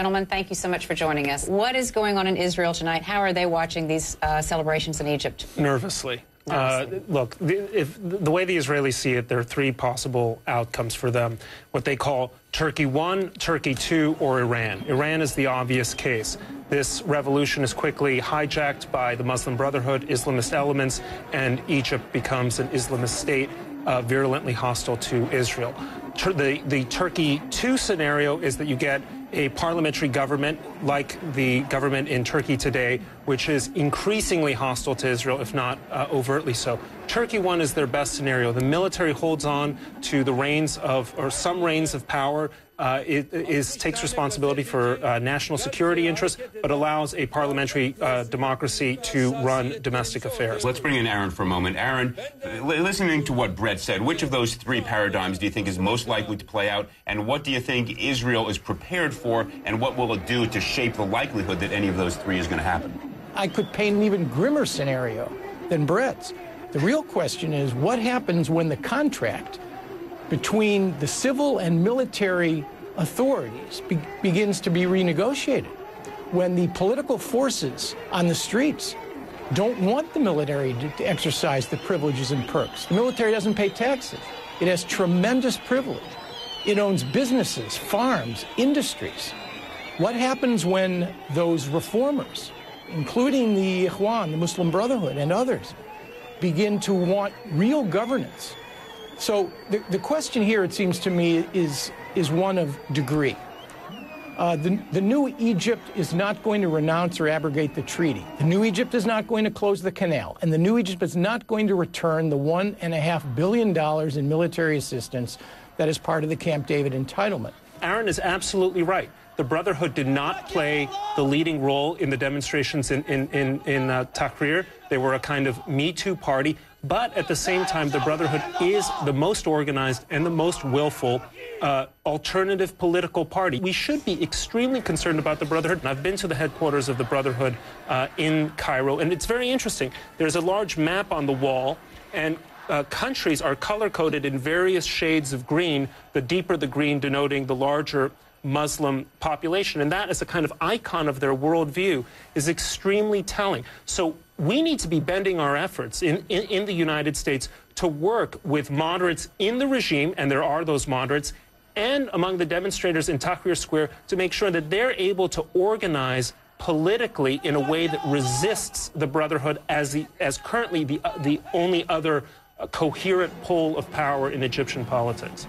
Gentlemen, thank you so much for joining us. What is going on in Israel tonight? How are they watching these celebrations in Egypt? Nervously. Look, the way the Israelis see it, there are three possible outcomes for them. What they call Turkey 1, Turkey 2, or Iran. Iran is the obvious case. This revolution is quickly hijacked by the Muslim Brotherhood, Islamist elements, and Egypt becomes an Islamist state virulently hostile to Israel. The Turkey 2 scenario is that you get a parliamentary government like the government in Turkey today, which is increasingly hostile to Israel, if not overtly so. Turkey 1 is their best scenario. The military holds on to the reins of, or some reins of power. It takes responsibility for national security interests, but allows a parliamentary democracy to run domestic affairs. Let's bring in Aaron for a moment. Aaron, listening to what Bret said, which of those three paradigms do you think is most likely to play out, and what do you think Israel is prepared for, and what will it do to shape the likelihood that any of those three is going to happen? I could paint an even grimmer scenario than Bret's. The real question is, what happens when the contract between the civil and military authorities begins to be renegotiated? When the political forces on the streets don't want the military to exercise the privileges and perks. The military doesn't pay taxes. It has tremendous privilege. It owns businesses, farms, industries. What happens when those reformers, including the Ikhwan, the Muslim Brotherhood, and others, begin to want real governance? So the question here, it seems to me, is one of degree. The new Egypt is not going to renounce or abrogate the treaty. The new Egypt is not going to close the canal. And the new Egypt is not going to return the $1.5 billion in military assistance that is part of the Camp David entitlement. Aaron is absolutely right. The Brotherhood did not play the leading role in the demonstrations in Tahrir. They were a kind of Me Too party. But at the same time, the Brotherhood is the most organized and the most willful alternative political party. We should be extremely concerned about the Brotherhood. And I've been to the headquarters of the Brotherhood in Cairo, and it's very interesting. There's a large map on the wall, and countries are color-coded in various shades of green, the deeper the green denoting the larger Muslim population, and that as a kind of icon of their worldview is extremely telling. So we need to be bending our efforts in the United States to work with moderates in the regime, and there are those moderates, and among the demonstrators in Tahrir Square to make sure that they're able to organize politically in a way that resists the Brotherhood as currently the only other coherent pole of power in Egyptian politics.